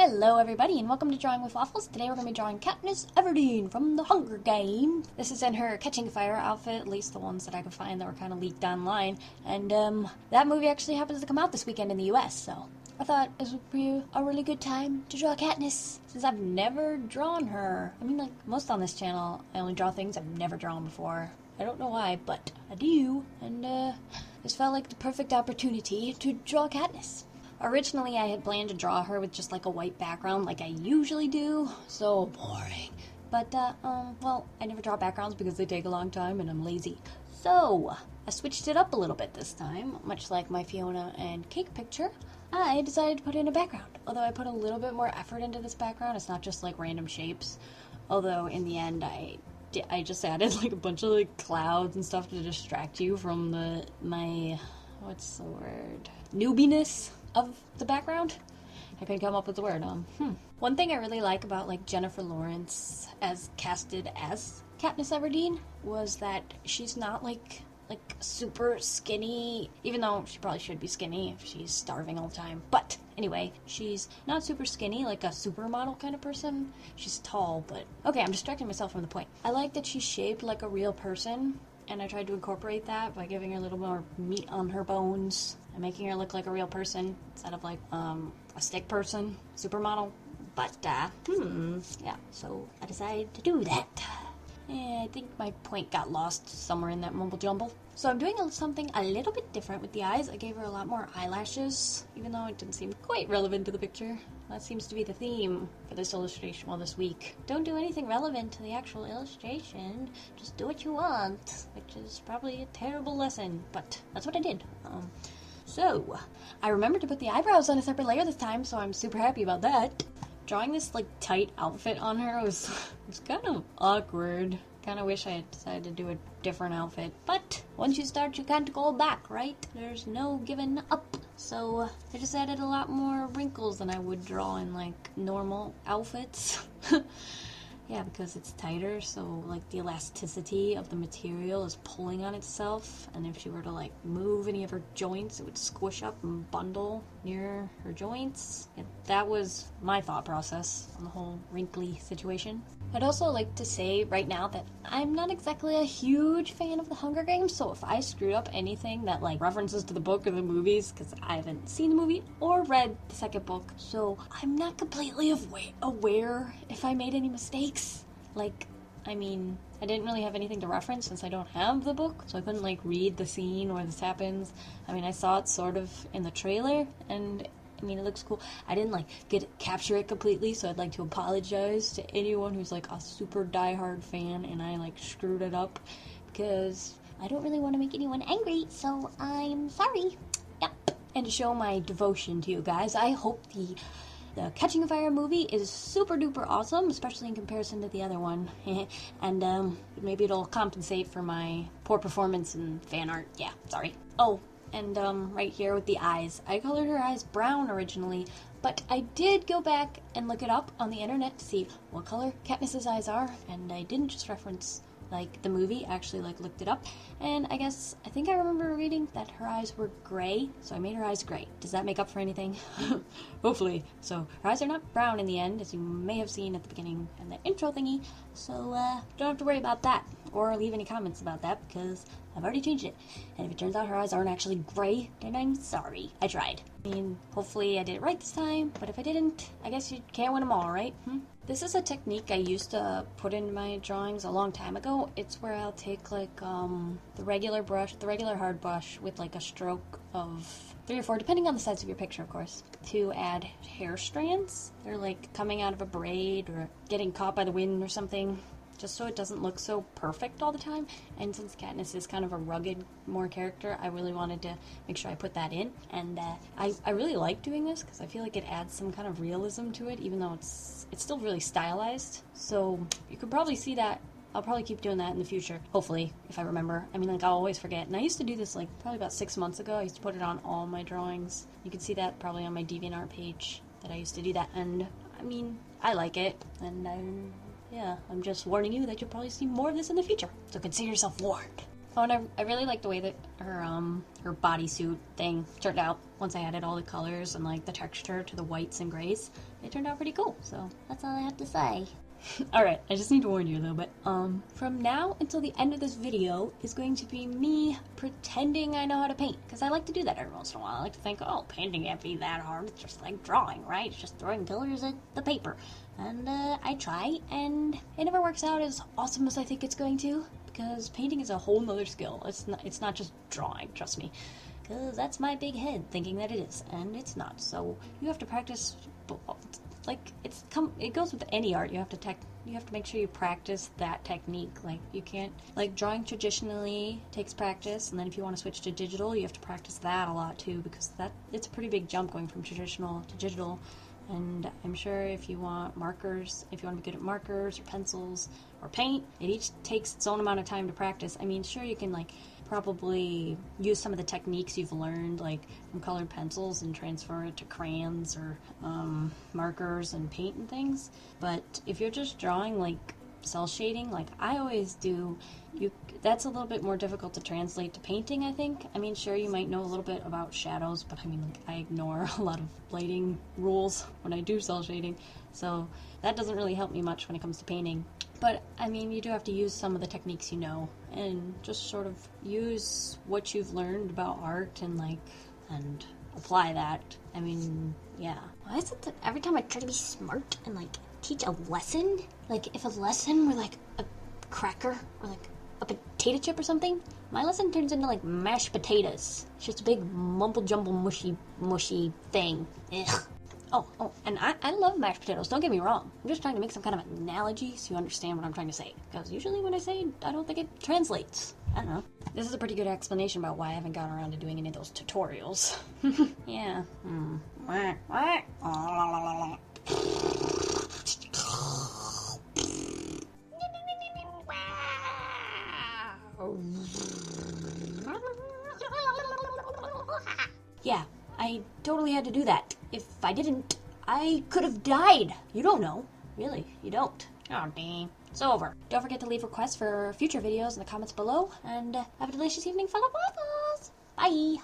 Hello everybody and welcome to Drawing with Waffles. Today we're going to be drawing Katniss Everdeen from the Hunger Games. This is in her Catching Fire outfit, at least the ones that I could find that were kind of leaked online. And that movie actually happens to come out this weekend in the US, so I thought this would be a really good time to draw Katniss, since I've never drawn her. I mean, like most on this channel, I only draw things I've never drawn before. I don't know why, but I do, and this felt like the perfect opportunity to draw Katniss. Originally, I had planned to draw her with just like a white background like I usually do. So boring. But, well, I never draw backgrounds because they take a long time and I'm lazy. So, I switched it up a little bit this time. Much like my Fiona and Cake picture, I decided to put in a background. Although I put a little bit more effort into this background. It's not just like random shapes. Although, in the end, I just added like a bunch of like clouds and stuff to distract you from my what's the word? Newbiness of the background. I couldn't come up with the word. One thing I really like about like Jennifer Lawrence as casted as Katniss Everdeen was that she's not like super skinny, even though she probably should be skinny if she's starving all the time. But anyway, she's not super skinny like a supermodel kind of person. She's tall, but okay, I'm distracting myself from the point. I like that she's shaped like a real person, and I tried to incorporate that by giving her a little more meat on her bones and making her look like a real person instead of like a stick person, supermodel. But yeah, so I decided to do that. I think my point got lost somewhere in that mumble jumble. So I'm doing something a little bit different with the eyes. I gave her a lot more eyelashes, even though it didn't seem quite relevant to the picture. That seems to be the theme for this illustration, well, this week. Don't do anything relevant to the actual illustration. Just do what you want, which is probably a terrible lesson, but that's what I did. So, I remembered to put the eyebrows on a separate layer this time, so I'm super happy about that. Drawing this like tight outfit on her was kind of awkward. Kind of wish I had decided to do a different outfit, but once you start you can't go back, right? There's no giving up. So I just added a lot more wrinkles than I would draw in like normal outfits. Yeah, because it's tighter, so like the elasticity of the material is pulling on itself, and if she were to like move any of her joints, it would squish up and bundle near her joints. Yeah, that was my thought process on the whole wrinkly situation. I'd also like to say right now that I'm not exactly a huge fan of the Hunger Games, so if I screwed up anything that like references to the book or the movies, because I haven't seen the movie or read the second book, so I'm not completely aware if I made any mistakes. Like, I mean, I didn't really have anything to reference since I don't have the book, so I couldn't like read the scene where this happens. I mean, I saw it sort of in the trailer, and I mean, it looks cool. I didn't like capture it completely, so I'd like to apologize to anyone who's like a super diehard fan and I like screwed it up, because I don't really want to make anyone angry, so I'm sorry. Yep. And to show my devotion to you guys, I hope the Catching Fire movie is super duper awesome, especially in comparison to the other one. And maybe it'll compensate for my poor performance in fan art. Yeah, sorry. Oh, and right here with the eyes. I colored her eyes brown originally, but I did go back and look it up on the internet to see what color Katniss's eyes are, and I didn't just reference like the movie, I actually like looked it up, and I think I remember reading that her eyes were gray, so I made her eyes gray. Does that make up for anything? Hopefully. So her eyes are not brown in the end, as you may have seen at the beginning and the intro thingy, so don't have to worry about that or leave any comments about that, because I've already changed it. And if it turns out her eyes aren't actually gray, then I'm sorry. I tried. I mean, hopefully I did it right this time, but if I didn't, I guess you can't win them all, right? This is a technique I used to put in my drawings a long time ago. It's where I'll take like the regular hard brush with like a stroke of 3 or 4, depending on the size of your picture, of course, to add hair strands. They're like coming out of a braid or getting caught by the wind or something, just so it doesn't look so perfect all the time. And since Katniss is kind of a rugged more character, I really wanted to make sure I put that in. And I really like doing this because I feel like it adds some kind of realism to it, even though it's still really stylized. So you could probably see that. I'll probably keep doing that in the future, hopefully, if I remember. I mean, like, I'll always forget. And I used to do this, like, probably about 6 months ago. I used to put it on all my drawings. You can see that probably on my DeviantArt page, that I used to do that. And, I mean, I like it. And yeah, I'm just warning you that you'll probably see more of this in the future. So consider yourself warned. Oh, and I really like the way that her bodysuit thing turned out. Once I added all the colors and like the texture to the whites and grays, it turned out pretty cool. So that's all I have to say. Alright, I just need to warn you a little bit. From now until the end of this video is going to be me pretending I know how to paint. Because I like to do that every once in a while. I like to think, oh, painting can't be that hard. It's just like drawing, right? It's just throwing colors at the paper. And I try, and it never works out as awesome as I think it's going to. Because painting is a whole nother skill. It's not just drawing, trust me. Because that's my big head thinking that it is, and it's not. So you have to practice. Like it goes with any art. You have to make sure you practice that technique. Like you can't, like drawing traditionally takes practice, and then if you want to switch to digital, you have to practice that a lot too, because it's a pretty big jump going from traditional to digital. And I'm sure if you want markers, if you want to be good at markers or pencils or paint, it each takes its own amount of time to practice. I mean, sure, you can like probably use some of the techniques you've learned like from colored pencils and transfer it to crayons or markers and paint and things. But if you're just drawing like cell shading like I always do, that's a little bit more difficult to translate to painting, I think. I mean, sure, you might know a little bit about shadows, but I mean, like, I ignore a lot of lighting rules when I do cell shading, so that doesn't really help me much when it comes to painting. But I mean, you do have to use some of the techniques you know, and just sort of use what you've learned about art and apply that. I mean, yeah. Why is it that every time I try to be smart and like teach a lesson, like if a lesson were like a cracker or like a potato chip or something, my lesson turns into like mashed potatoes. It's just a big mumble jumble mushy thing. Ugh. Oh, and I love mashed potatoes, don't get me wrong. I'm just trying to make some kind of analogy so you understand what I'm trying to say. Because usually when I say, I don't think it translates. I don't know. This is a pretty good explanation about why I haven't gotten around to doing any of those tutorials. Yeah. Yeah, I totally had to do that. If I didn't, I could have died. You don't know. Really, you don't. Oh, dang. It's over. Don't forget to leave requests for future videos in the comments below, and have a delicious evening full of waffles. Bye!